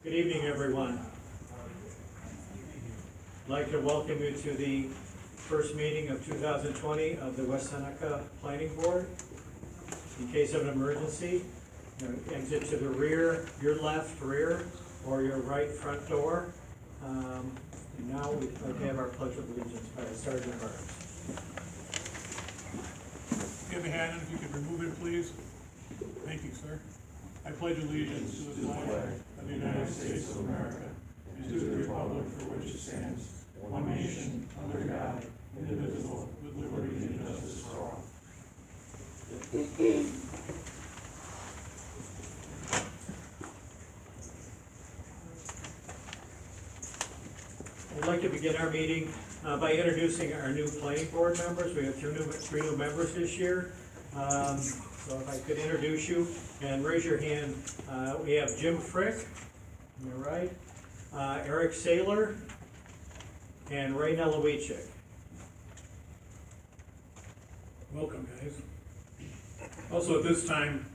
Good evening, everyone. I'd like to welcome you to the first meeting of 2020 of the West Seneca Planning Board. In case of an emergency, exit to the rear, your left rear, or your right front door. And now we'd like to have our Pledge of Allegiance by Sergeant Burns. Give a hand, if you could remove it, please. Thank you, sir. I pledge allegiance to the flag of the United States of America and to the republic for which it stands, one nation, under God, indivisible, with liberty and justice for all. I'd like to begin our meeting by introducing our new planning board members. We have three new members this year. So if I could introduce you and raise your hand. We have Jim Frick, on your right, Eric Saylor, and Ray Nelowichik. Welcome, guys. Also, at this time,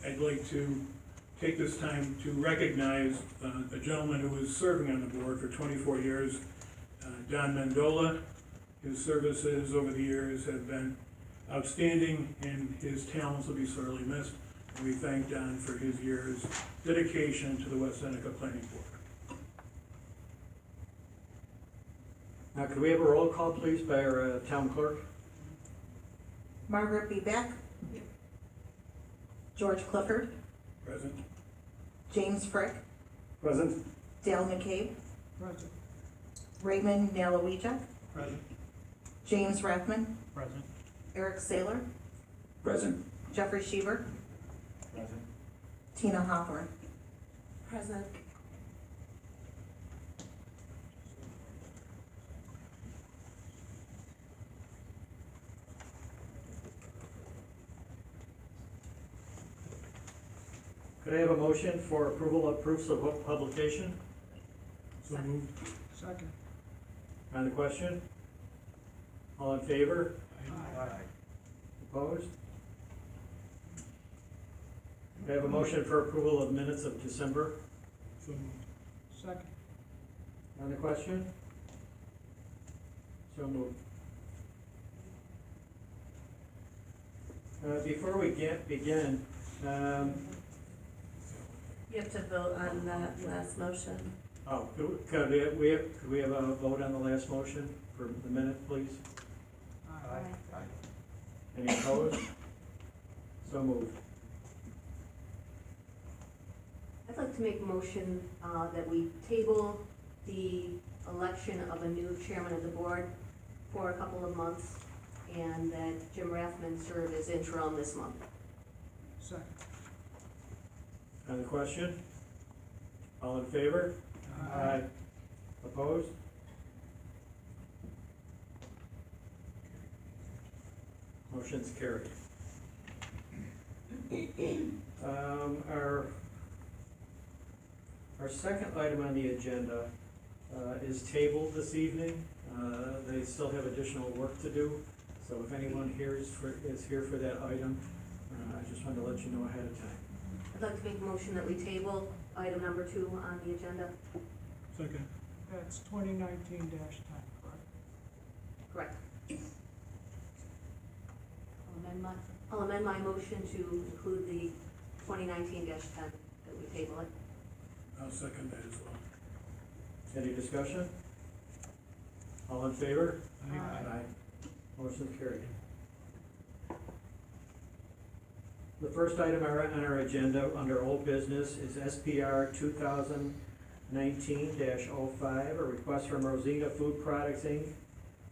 I'd like to take this time to recognize a gentleman who was serving on the board for 24 years, Don Mendola. His services over the years have been outstanding, and his talents will be sorely missed. And we thank Don for his years' dedication to the West Seneca Planning Board. Now, could we have a roll call, please, by our town clerk? Margaret B. Beck. George Clifford. Present. James Frick. Present. Dale McCabe. Present. Raymond Nelowichik. Present. James Rathman. Present. Eric Saylor. Present. Jeffrey Sheever. Present. Tina Hawthorne. Present. Could I have a motion for approval of proofs of publication? So moved. Second. On the question? All in favor? Aye. Opposed? Could I have a motion for approval of minutes of December? So moved. Second. On the question? So moved. Before we begin, You have to vote on that last motion. could we have a vote on the last motion for the minute, please? Aye. Any opposed? So moved. I'd like to make a motion that we table the election of a new chairman of the board for a couple of months, and that Jim Rathman serve as interim this month. Second. On the question? All in favor? Aye. Opposed? Motion's carried. Our second item on the agenda is tabled this evening. They still have additional work to do, so if anyone here is here for that item, I just wanted to let you know ahead of time. I'd like to make a motion that we table item number 2 on the agenda. Second. That's 2019-10, correct? Correct. I'll amend my motion to include the 2019-10, that we table it. I'll second that as well. Any discussion? All in favor? Aye. Motion carried. The first item on our agenda under old business is SPR 2019-05, a request from Rosita Food Products, Inc.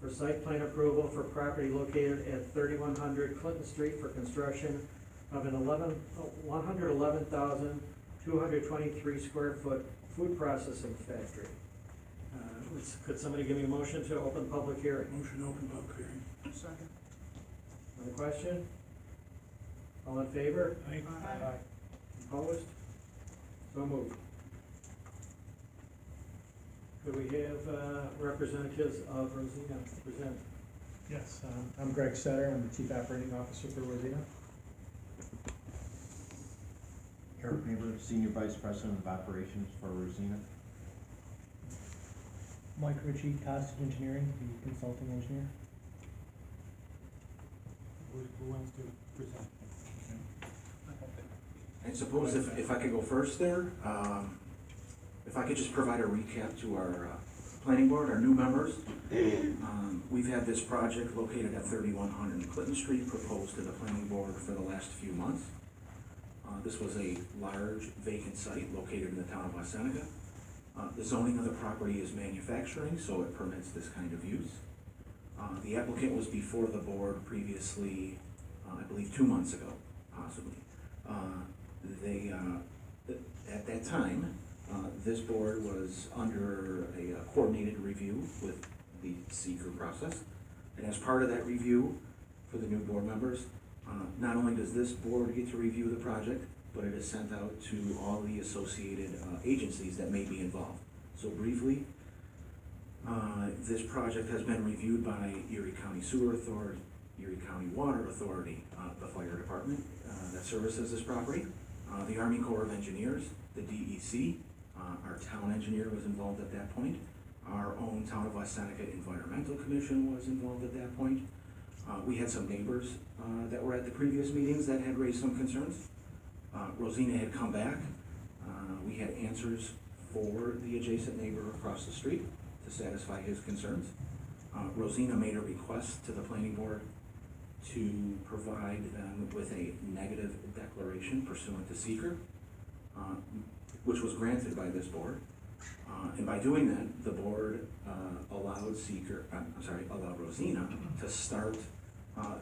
for site plan approval for property located at 3100 Clinton Street for construction of an 111,223 square foot food processing factory. Could somebody give me a motion to open public hearing? Motion to open public hearing. Second. On the question? All in favor? Aye. Opposed? So moved. Could we have representatives of Rosita present? Yes, I'm Greg Sutter. I'm the Chief Operating Officer for Rosita. Eric Neighbor, Senior Vice President of Operations for Rosina. Mike Ritchie, Costage Engineering, the consulting engineer. Who wants to present? I suppose if I could go first there, if I could just provide a recap to our planning board, our new members. We've had this project located at 3100 Clinton Street proposed to the planning board for the last few months. This was a large vacant site located in the town of West Seneca. The zoning of the property is manufacturing, so it permits this kind of use. The applicant was before the board previously, I believe 2 months ago, possibly. At that time, this board was under a coordinated review with the seeker process. And as part of that review for the new board members, not only does this board get to review the project, but it is sent out to all the associated agencies that may be involved. So briefly, this project has been reviewed by Erie County Sewer Authority, Erie County Water Authority, the fire department that services this property, the Army Corps of Engineers, the DEC, our town engineer was involved at that point, our own Town of West Seneca Environmental Commission was involved at that point. We had some neighbors that were at the previous meetings that had raised some concerns. Rosina had come back. We had answers for the adjacent neighbor across the street to satisfy his concerns. Rosina made a request to the planning board to provide them with a negative declaration pursuant to seeker, which was granted by this board. And by doing that, the board allowed Rosina to start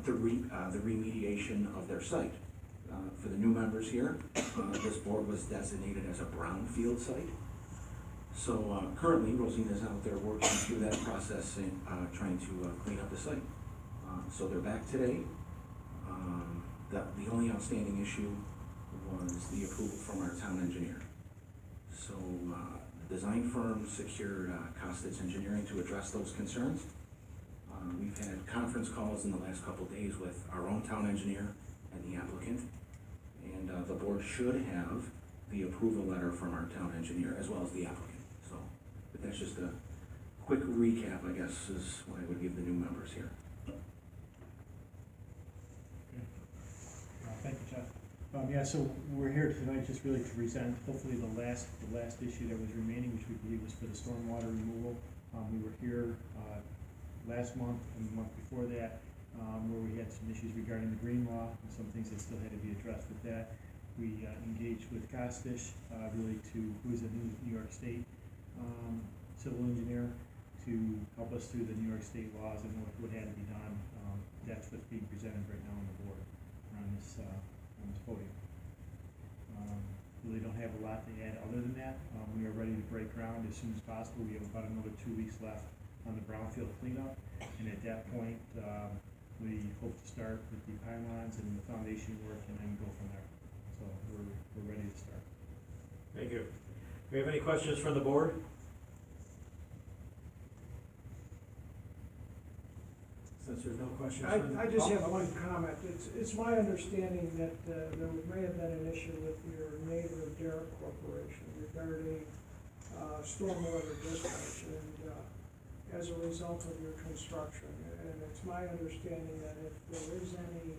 the remediation of their site. For the new members here, this board was designated as a brownfield site. So currently, Rosina is out there working through that process and trying to clean up the site. So they're back today. The only outstanding issue was the approval from our town engineer. So the design firm secured Costage Engineering to address those concerns. We've had conference calls in the last couple of days with our own town engineer and the applicant. And the board should have the approval letter from our town engineer as well as the applicant. So, but that's just a quick recap, I guess, is what I would give the new members here. Thank you, Jeff. Yeah, so we're here tonight just really to present hopefully the last issue that was remaining, which we believe was for the stormwater removal. We were here last month and the month before that, where we had some issues regarding the green law and some things that still had to be addressed with that. We engaged with Costage, really who is a New York State civil engineer, to help us through the New York State laws and what had to be done. That's what's being presented right now on the board on this podium. Really don't have a lot to add other than that. We are ready to break ground as soon as possible. We have about another 2 weeks left on the brownfield cleanup, and at that point, we hope to start with the pylons and the foundation work and then go from there. So we're ready to start. Thank you. Do we have any questions from the board? Since there's no questions from... I just have one comment. It's my understanding that there may have been an issue with your neighbor, Derrick Corporation, regarding stormwater discharge and as a result of your construction. And it's my understanding that if there is any,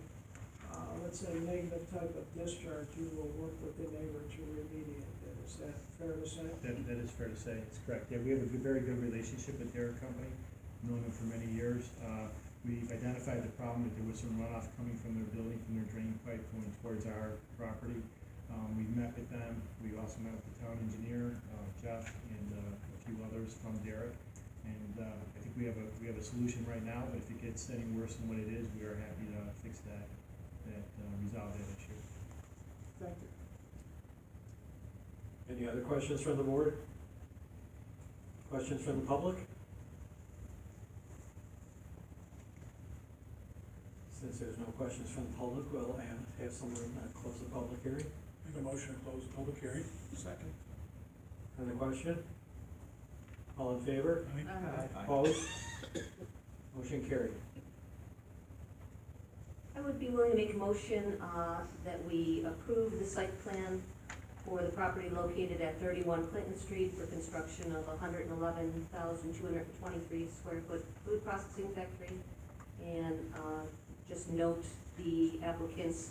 let's say, negative type of discharge, you will work with the neighbor to remediate it. Is that fair to say? That is fair to say. It's correct. Yeah, we have a very good relationship with Derrick Company, known them for many years. We've identified the problem that there was some runoff coming from their building, from their drain pipe going towards our property. We've met with them. We also met with the town engineer, Jeff, and a few others from Derrick. And I think we have a solution right now, but if it gets any worse than what it is, we are happy to fix that, resolve that issue. Thank you. Any other questions from the board? Questions from the public? Since there's no questions from the public, we'll have someone close the public hearing. Make a motion to close the public hearing. Second. On the question? All in favor? Aye. Opposed? Motion carried. I would be willing to make a motion that we approve the site plan for the property located at 31 Clinton Street for construction of 111,223 square foot food processing factory. And just note the applicant's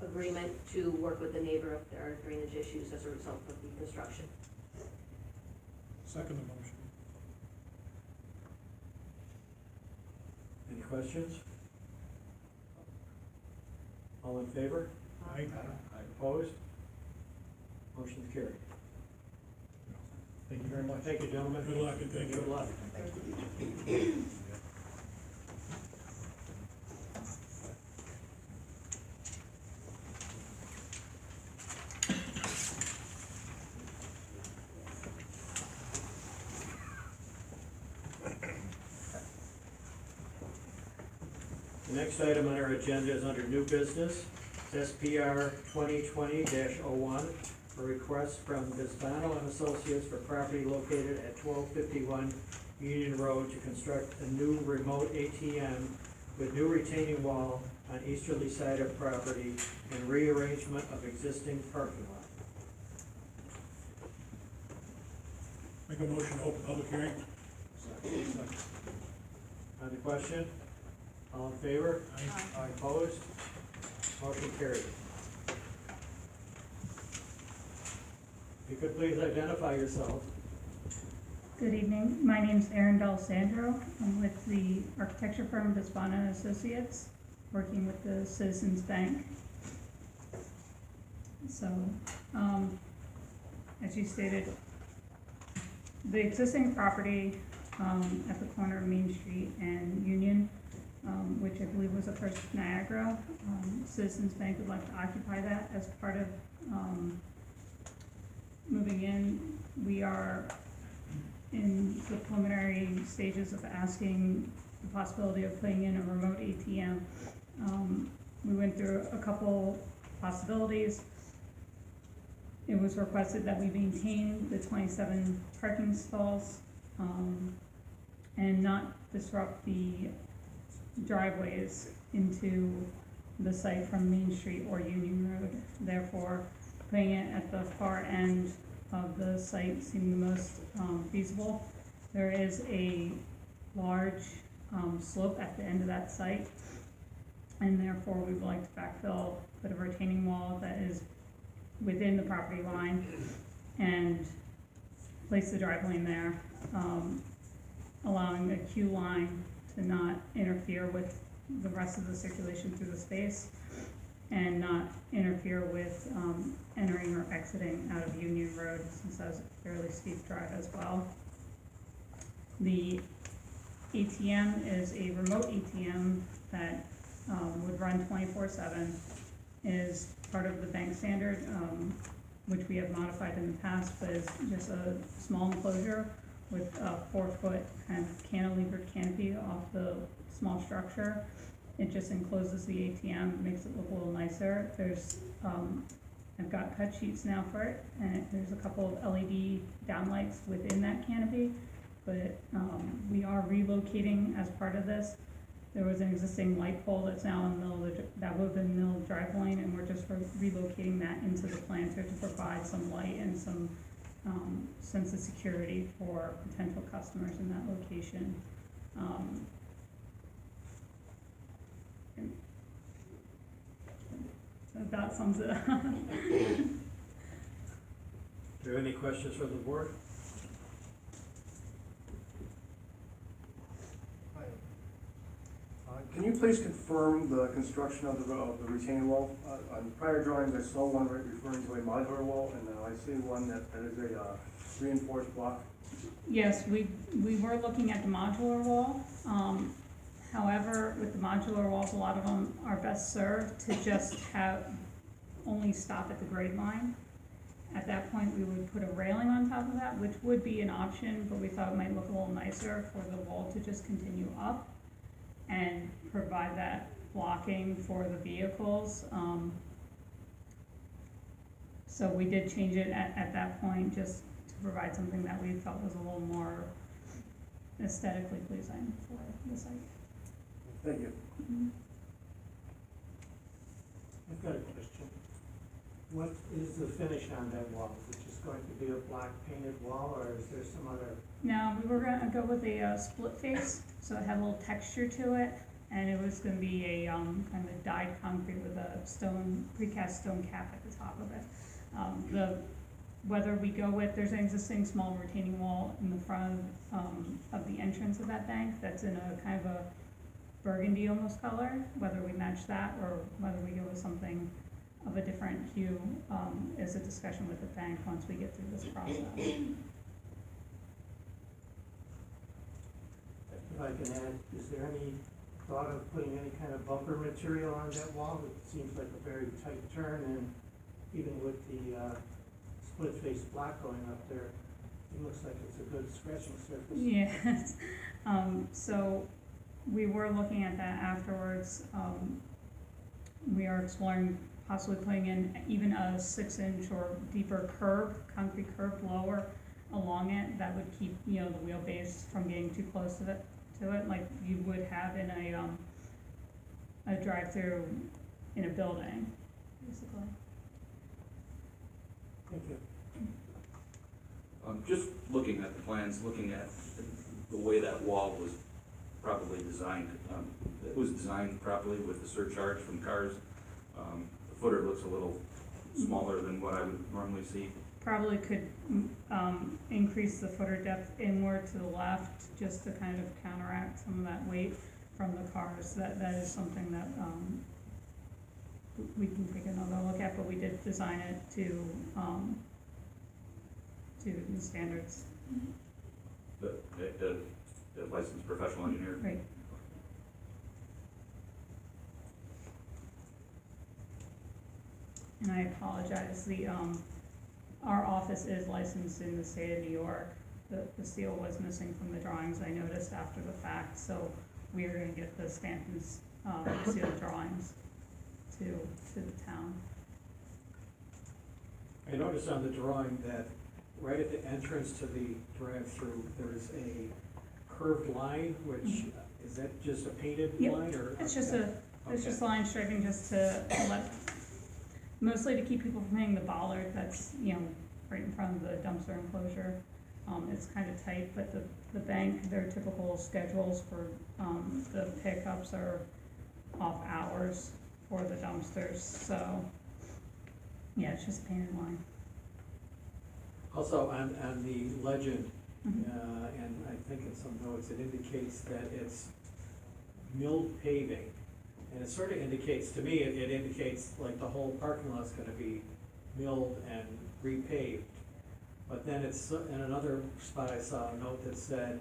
agreement to work with the neighbor if there are drainage issues as a result of the construction. Second the motion. Any questions? All in favor? Aye. Opposed? Motion's carried. Thank you very much. Thank you, gentlemen. Good luck and thank you. Good luck. The next item on our agenda is under new business. It's SPR 2020-01, a request from Bisbano and Associates for property located at 1251 Union Road to construct a new remote ATM with new retaining wall on easterly side of property and rearrangement of existing parking lot. Make a motion to open public hearing. On the question? All in favor? Aye. Opposed? Motion carried. If you could please identify yourself. Good evening, my name's Erin D'Alessandro. I'm with the architecture firm Bisbano and Associates, working with the Citizens Bank. So, as you stated, the existing property at the corner of Main Street and Union, which I believe was the first Niagara, Citizens Bank would like to occupy that as part of moving in. We are in the preliminary stages of asking the possibility of putting in a remote ATM. We went through a couple possibilities. It was requested that we maintain the 27 parking stalls and not disrupt the driveways into the site from Main Street or Union Road. Therefore, putting it at the far end of the site seemed the most feasible. There is a large slope at the end of that site, and therefore we would like to backfill, put a retaining wall that is within the property line and place the drive lane there, allowing the queue line to not interfere with the rest of the circulation through the space and not interfere with entering or exiting out of Union Road, since that's a fairly steep drive as well. The ATM is a remote ATM that would run 24/7, is part of the bank standard, which we have modified in the past, but is just a small enclosure with a 4-foot kind of cantilevered canopy off the small structure. It just encloses the ATM, makes it look a little nicer. There's, I've got cut sheets now for it, and there's a couple of LED downlights within that canopy, but we are relocating as part of this. There was an existing light pole that's now in the middle of that would have been the middle of the drive lane, and we're just relocating that into the planter to provide some light and some sense of security for potential customers in that location. So that sums it up. Do you have any questions from the board? Can you please confirm the construction of the retaining wall? On prior drawings, I saw one referring to a modular wall, and now I see one that is a reinforced block. Yes, we were looking at the modular wall. However, with the modular walls, a lot of them are best served to just only stop at the grade line. At that point, we would put a railing on top of that, which would be an option, but we thought it might look a little nicer for the wall to just continue up and provide that blocking for the vehicles. So we did change it at that point, just to provide something that we felt was a little more aesthetically pleasing for the site. Thank you. I've got a question. What is the finish on that wall? Is it just going to be a black painted wall, or is there some other? Now, we were gonna go with a, split face, so it had a little texture to it, and it was gonna be a, kind of dyed concrete with a stone, precast stone cap at the top of it. Whether we go with, there's an existing small retaining wall in the front of the entrance of that bank that's in a kind of a burgundy almost color, whether we match that or whether we go with something of a different hue, is a discussion with the bank once we get through this process. If I can add, is there any thought of putting any kind of bumper material on that wall? It seems like a very tight turn, and even with the split face block going up there, it looks like it's a good scratching surface. Yes, so we were looking at that afterwards. We are exploring possibly putting in even a 6-inch or deeper curb, concrete curb lower along it. That would keep, the wheelbase from getting too close to it, like you would have in a drive-through in a building, basically. Thank you. Just looking at the plans, looking at the way that wall was probably designed, it was designed properly with the surcharge from cars. The footer looks a little smaller than what I would normally see. Probably could increase the footer depth inward to the left, just to kind of counteract some of that weight from the cars. That is something that we can take another look at, but we did design it to the standards. The licensed professional engineer. Right. And I apologize, our office is licensed in the state of New York. The seal was missing from the drawings, I noticed after the fact, so we are gonna get the stamped and sealed drawings to the town. I noticed on the drawing that right at the entrance to the drive-through, there's a curved line, which, is that just a painted Yep. line, or? It's just it's just Okay. line striping just to let, mostly to keep people from hitting the bollard that's, right in front of the dumpster enclosure. It's kind of tight, but the bank, their typical schedules for, the pickups are off hours for the dumpsters, so, yeah, it's just a painted line. Also, on the legend, Mhm. and I think in some notes, it indicates that it's milled paving. And it sort of indicates, to me, it indicates like the whole parking lot's gonna be milled and repaved. But then it's, in another spot I saw a note that said,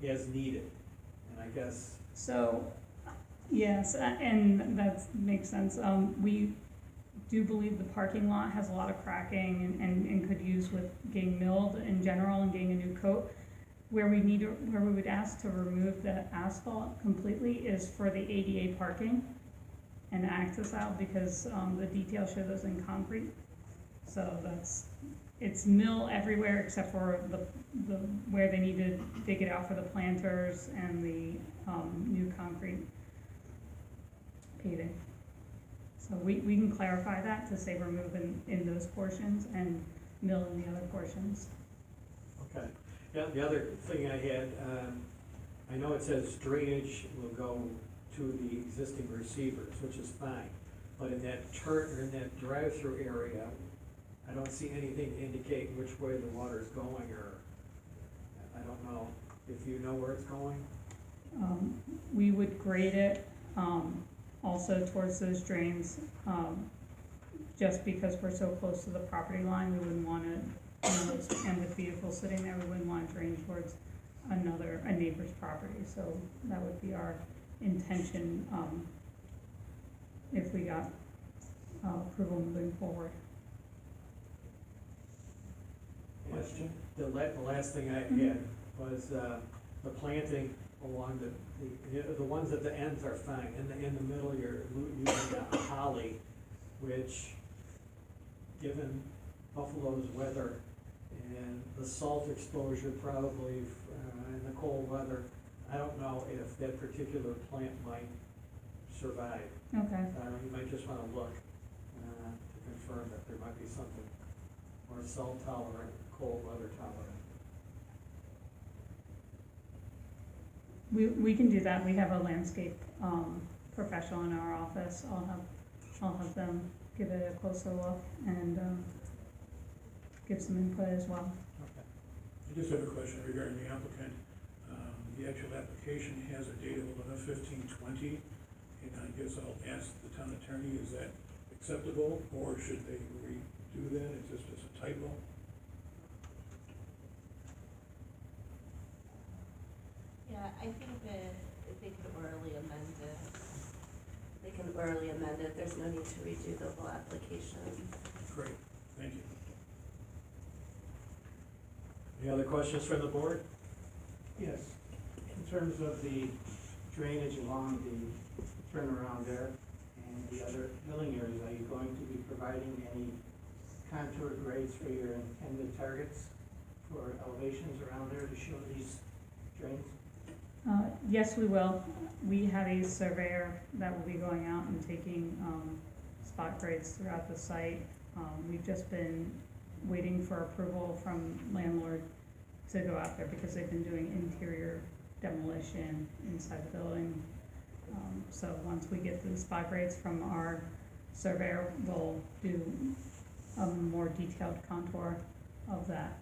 as needed, and I guess, So, yes, and that makes sense. We do believe the parking lot has a lot of cracking and could use with getting milled in general and getting a new coat. Where we would ask to remove the asphalt completely is for the ADA parking and access out, because the detail shows us in concrete. So it's mill everywhere except for the where they need to dig it out for the planters and the new concrete paving. So we can clarify that to say remove in those portions and mill in the other portions. okay. Yeah, the other thing I had, I know it says drainage will go to the existing receivers, which is fine. But in that drive-through area, I don't see anything to indicate which way the water is going, or, I don't know, if you know where it's going? We would grade it, also towards those drains, just because we're so close to the property line, we wouldn't wanna, and with vehicles sitting there, we wouldn't wanna drain towards a neighbor's property, so that would be our intention, if we got, approval moving forward. Question? The last thing I had was, the planting along the ones at the ends are fine. In the middle, you're using a holly, which, given Buffalo's weather and the salt exposure probably, in the cold weather, I don't know if that particular plant might survive. Okay. You might just wanna look, to confirm. confirm that there might be something more salt tolerant, cold weather tolerant. We can do that. We have a landscape, professional in our office. I'll have them give it a closer look and, give some input as well. I just have a question regarding the applicant. The actual application has a date of 11/15/20, and I guess I'll ask the town attorney, is that acceptable, or should they redo that? It's just as a typo? Yeah, I think that they can orally amend it. They can orally amend it, there's no need to redo the whole application. Great, thank you. Any other questions from the board? Yes, in terms of the drainage along the turnaround there and the other milling areas, are you going to be providing any contour grades for your intended targets for elevations around there to show these drains? Yes, we will. We have a surveyor that will be going out and taking, spot grades throughout the site. We've just been waiting for approval from landlord to go out there because they've been doing interior demolition inside the building. So once we get the spot grades from our surveyor, we'll do a more detailed contour of that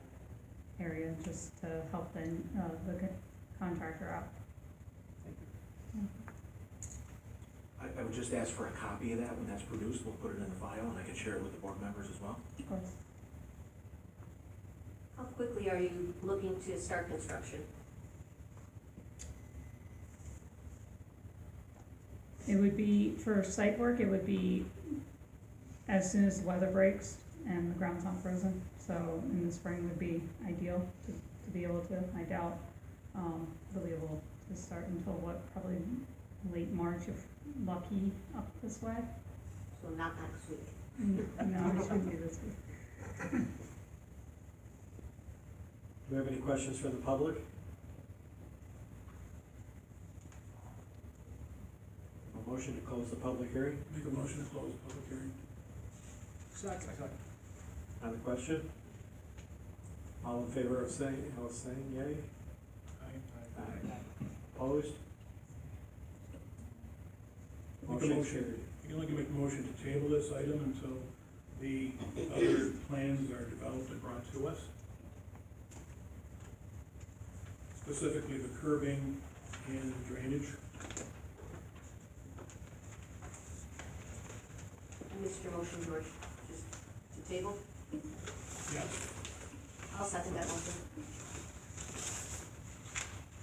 area just to help the contractor out. I would just ask for a copy of that when that's produced, we'll put it in the file, and I can share it with the board members as well. Of course. How quickly are you looking to start construction? It would be, for site work, it would be as soon as the weather breaks and the ground's not frozen. So in the spring would be ideal to be able to. I doubt they'll be able to start until probably late March if lucky up this way. So not next week. No, it should be this week. Do we have any questions from the public? A motion to close the public hearing? Make a motion to close the public hearing. Second. On the question? All in favor of saying yea? Aye. Opposed? Make a motion. You only can make a motion to table this item until the other plans are developed and brought to us. Specifically the curbing and drainage. I missed your motion, George, just to table? Yes. I'll second that motion.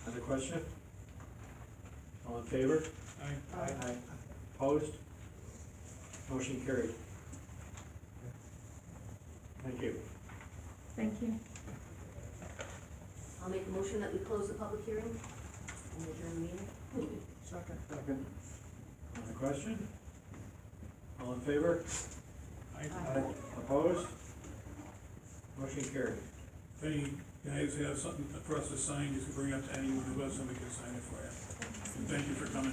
On the question? All in favor? Aye. Aye. Opposed? Motion carried. Thank you. Thank you. I'll make a motion that we close the public hearing and adjourn the meeting. Second. On the question? All in favor? Aye. Opposed? Motion carried. If any guys have something for us to sign, you can bring it up to any one of us and we can sign it for you. And thank you for coming.